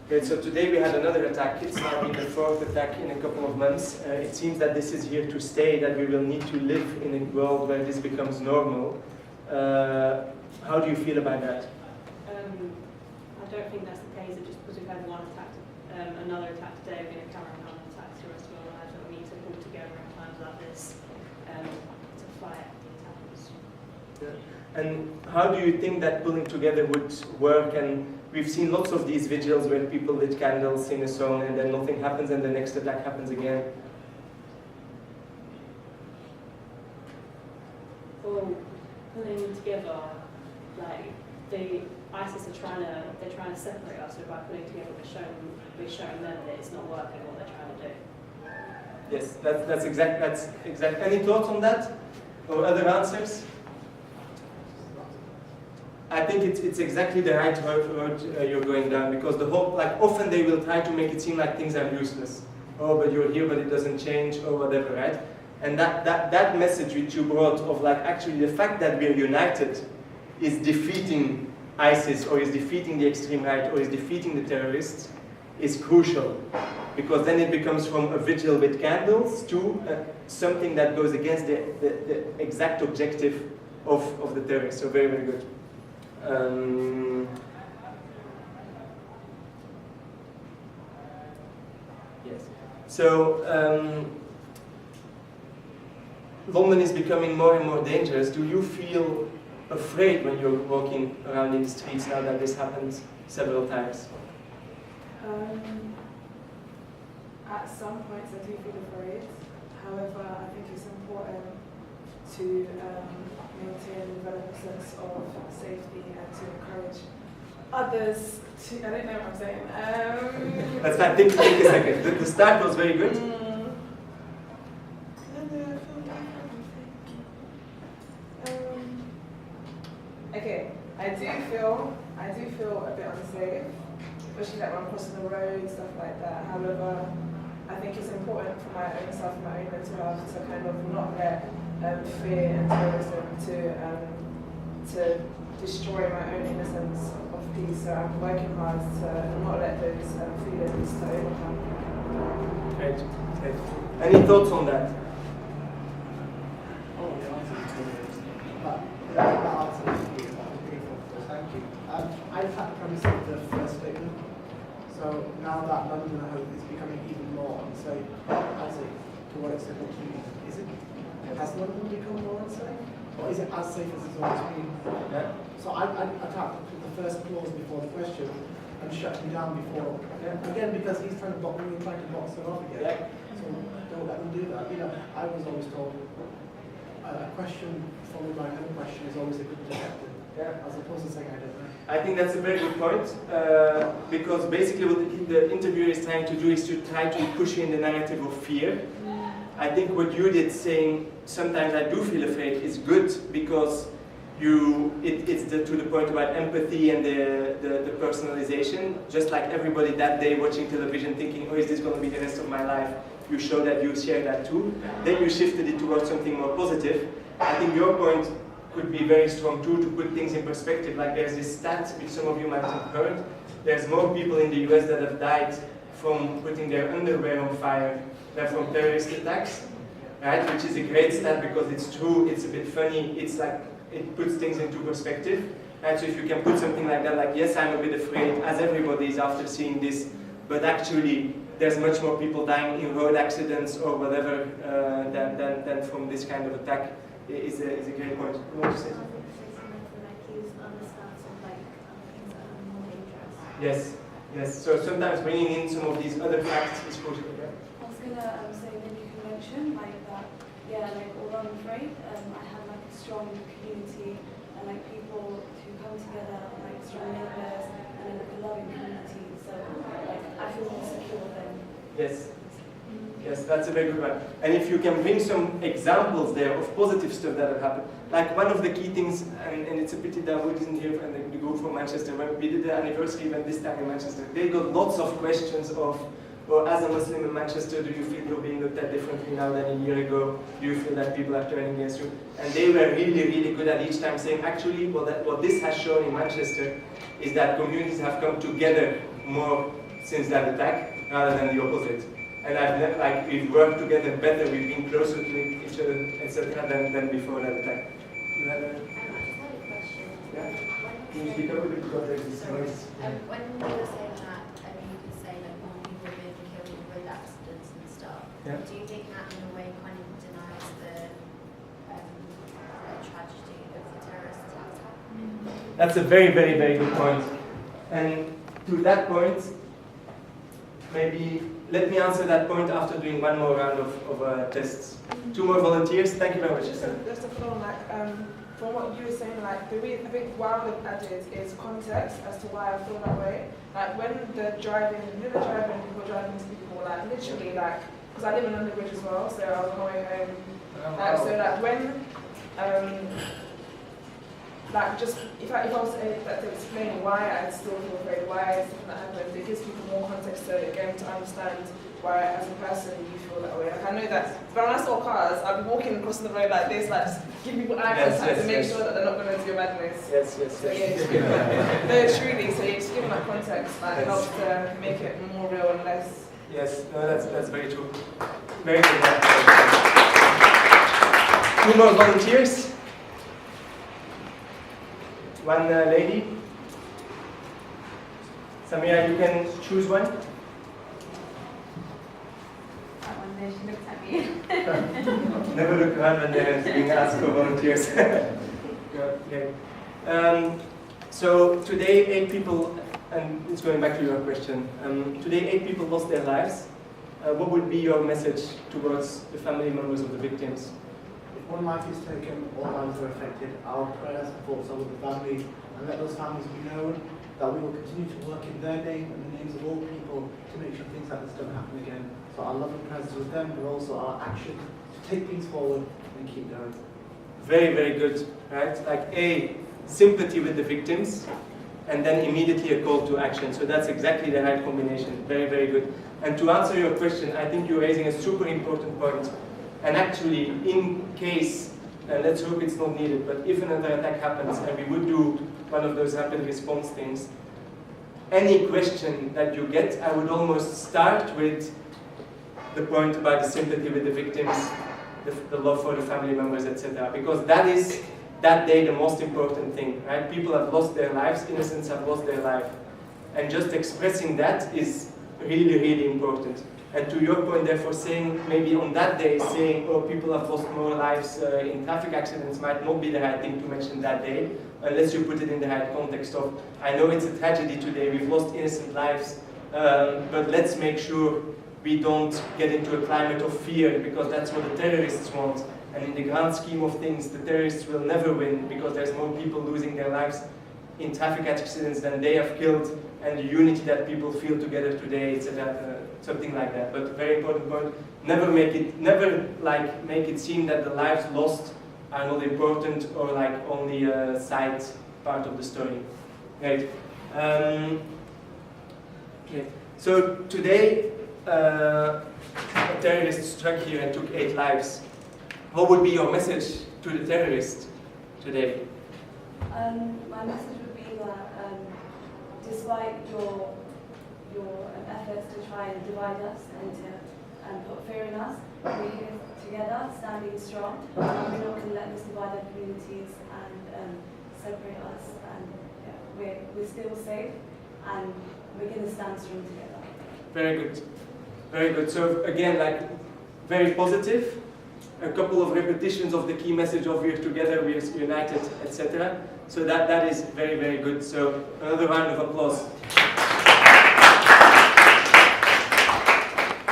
Great, so today we had another attack. It's now been the fourth attack in a couple of months. It seems that this is here to stay, that we will need to live in a world where this becomes normal. How do you feel about that? I don't think that's the case. It just because we've had one attack, another attack today, we're going to carry on attacks the rest of our lives, and we need to pull together in times like this to fight the attackers. Yeah. And how do you think that pulling together would work? And we've seen lots of these vigils where people lit candles, sing a song, and then nothing happens, and the next attack happens again. Well, pulling together, like ISIS are trying to separate us. So by pulling together, we're showing them that it's not working what they're trying to do. Yes, that's exact. Any thoughts on that, or other answers? I think it's exactly the right road you're going down, because the whole, like, often they will try to make it seem like things are useless. Oh, but you're here, but it doesn't change, or whatever, right? And that message which you brought of, like, actually the fact that we're united is defeating ISIS, or is defeating the extreme right, or is defeating the terrorists, is crucial. Because then it becomes from a vigil with candles to something that goes against the exact objective of the terrorists. So very, very good. Yes. So London is becoming more and more dangerous. Do you feel afraid when you're walking around in the streets now that this happens several times? At some points I do feel afraid. However, I think it's important to maintain and develop a sense of safety and to encourage others to, I don't know what I'm saying. That's fine, take a second. The start was very good. Okay, I do feel a bit unsafe, especially like when I'm crossing the road, stuff like that. However, I think it's important for my own self, my own mental health, to kind of not let fear and terrorism to destroy my own innocence of peace. So I'm working hard to not let those feelings to overcome. Great. Any thoughts on that? Oh, the answer is good. That answer is beautiful. Thank you. I've had the premise of the first statement. So now that London, I hope, is becoming even more unsafe, as it, to what extent is it? Has London become more unsafe? Or is it as safe as it's always been? Yeah. So I attacked the first clause before the question and shut me down before. Yeah. Again, because he's trying to box me, trying to box it off again. Yeah. So don't let them do that. You know, I was always told a question followed by another question is always a good detective. Yeah. As opposed to saying I don't know. I think that's a very good point, because basically what the interviewer is trying to do is to try to push you in the narrative of fear. I think what you did, saying sometimes I do feel afraid, is good, because it's to the point about empathy and the personalization. Just like everybody that day watching television thinking, oh, is this going to be the rest of my life? You show that you share that too. Then you shifted it towards something more positive. I think your point could be very strong too, to put things in perspective. Like there's this stat which some of you might have heard. There's more people in the US that have died from putting their underwear on fire than from terrorist attacks, right? Which is a great stat because it's true, it's a bit funny, it's like, it puts things into perspective. And so if you can put something like that, like, yes, I'm a bit afraid, as everybody is after seeing this, but actually there's much more people dying in road accidents or whatever than from this kind of attack. Is a great point. You want to say something? Yes, yes. So sometimes bringing in some of these other facts is crucial. Yeah? I was going to say that you can mention like that, yeah, like although I'm afraid, I have like a strong community and like people who come together, like strong neighbours and like a loving community. So like I feel more secure than. Yes. Yes, that's a very good one. And if you can bring some examples there of positive stuff that have happened. Like one of the key things, and it's a pity that Wood isn't here and the group from Manchester, when we did the anniversary event this time in Manchester, they got lots of questions of, well, as a Muslim in Manchester, do you feel you're being looked at differently now than a year ago? Do you feel that people are turning against you? And they were really, really good at each time saying, actually, what this has shown in Manchester is that communities have come together more since that attack, rather than the opposite. And we've worked together better, we've been closer to each other, etc., than before that attack. You had a... I just had a question. Yeah? Can you speak up a bit because there's this noise? When you were saying that, you could say that more people have been killed in road accidents and stuff. Yeah. Do you think that in a way kind of denies the tragedy of the terrorist attacks happening? That's a very, very, very good point. And to that point, maybe let me answer that point after doing one more round of tests. 2 more volunteers. Thank you very much. Just to follow on, from what you were saying, I think what I would have added is context as to why I feel that way. Like when the driving, people driving into people, literally, because I live in London Bridge as well, so I was going home. So when, just if I was to explain why I still feel afraid, why something that happened, it gives people more context to understand why as a person you feel that way. I know that when I saw cars, I'd be walking across the road like this, just give people eye contact to make sure that they're not going to do a madness. Yes. So truly, so just giving that context helps to make it more real and less. Yes, no, that's very true. Very good. 2 more volunteers. 1 lady. Samira, you can choose one. That one there, she looks at me. Never look around when they're being asked for volunteers. Okay. So today 8 people, and it's going back to your question, today 8 people lost their lives. What would be your message towards the family members of the victims? If one life is taken, all lives are affected. Our prayers and thoughts are with the family, and let those families be known that we will continue to work in their name and the names of all people to make sure things like this don't happen again. So our love and prayers with them, but also our action to take things forward and keep going. Very, very good, right? Sympathy with the victims, and then immediately a call to action. So that's exactly the right combination. Very, very good. And to answer your question, I think you're raising a super important point. And actually, in case, and let's hope it's not needed, but if another attack happens and we would do one of those rapid response things, any question that you get, I would almost start with the point about the sympathy with the victims, the love for the family members, etc. Because that is, that day, the most important thing, right? People have lost their lives, innocents have lost their life. And just expressing that is really, really important. And to your point, therefore, saying, maybe on that day, saying, oh, people have lost more lives in traffic accidents might not be the right thing to mention that day, unless you put it in the right context of, I know it's a tragedy today, we've lost innocent lives, but let's make sure we don't get into a climate of fear, because that's what the terrorists want. And in the grand scheme of things, the terrorists will never win, because there's more people losing their lives in traffic accidents than they have killed, and the unity that people feel together today, etc. Something like that. But very important point: never make it seem that the lives lost are not important, or only a side part of the story. Right. Okay. So today, a terrorist struck here and took 8 lives. What would be your message to the terrorist today? My message would be that despite your efforts to try and divide us and put fear in us, we're here together, standing strong. We're not going to let this divide our communities and separate us. And we're still safe, and we're going to stand strong together. Very good. Very good. So again, very positive. A couple of repetitions of the key message of we're together, we're united, etc. So that is very, very good. So another round of applause.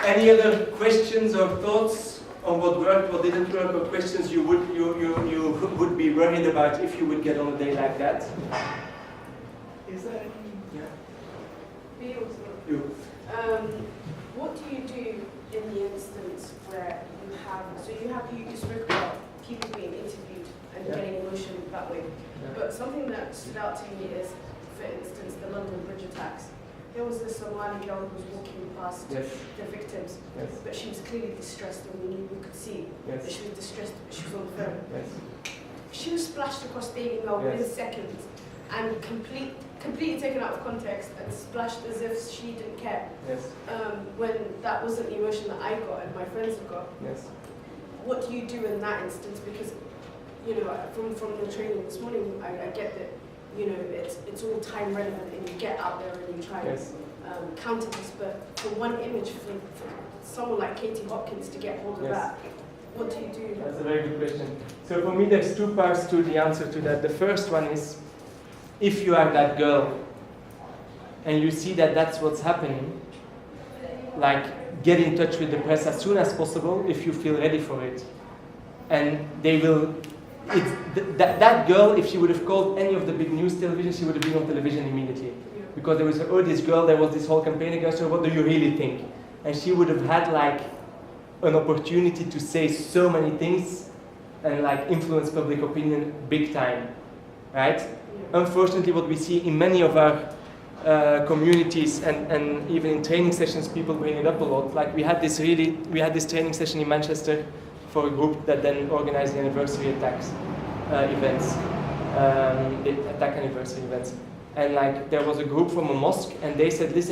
Any other questions or thoughts on what worked, what didn't work, or questions you would be worried about if you would get on a day like that? Is there any? Me also. You. What do you do in the instance where you spoke about people being interviewed and getting emotion that way, but something that stood out to me is, for instance, the London Bridge attacks. There was this Somali girl who was walking past the victims, but she was clearly distressed, and we could see that she was distressed, but she was on the phone. She was splashed across the email within seconds, and completely taken out of context and splashed as if she didn't care. Yes. When that wasn't the emotion that I got and my friends have got. Yes. What do you do in that instance? Because, you know, from the training this morning, I get that, you know, it's all time relevant and you get out there and you try Yes. and counter this. But for one image, for someone like Katie Hopkins to get hold of Yes. that, what do you do? That's a very good question. So for me, there's two parts to the answer to that. The first one is, if you are that girl and you see that that's what's happening, like, get in touch with the press as soon as possible if you feel ready for it. And they will, that girl, if she would have called any of the big news television, she would have been on television immediately. Because there was, oh, this girl, there was this whole campaign against her, what do you really think? And she would have had like an opportunity to say so many things and like influence public opinion big time, right? Unfortunately, what we see in many of our communities and even in training sessions, people bring it up a lot. Like we had this training session in Manchester for a group that then organized the anniversary attacks events, the attack anniversary events. And like there was a group from a mosque, and they said, listen,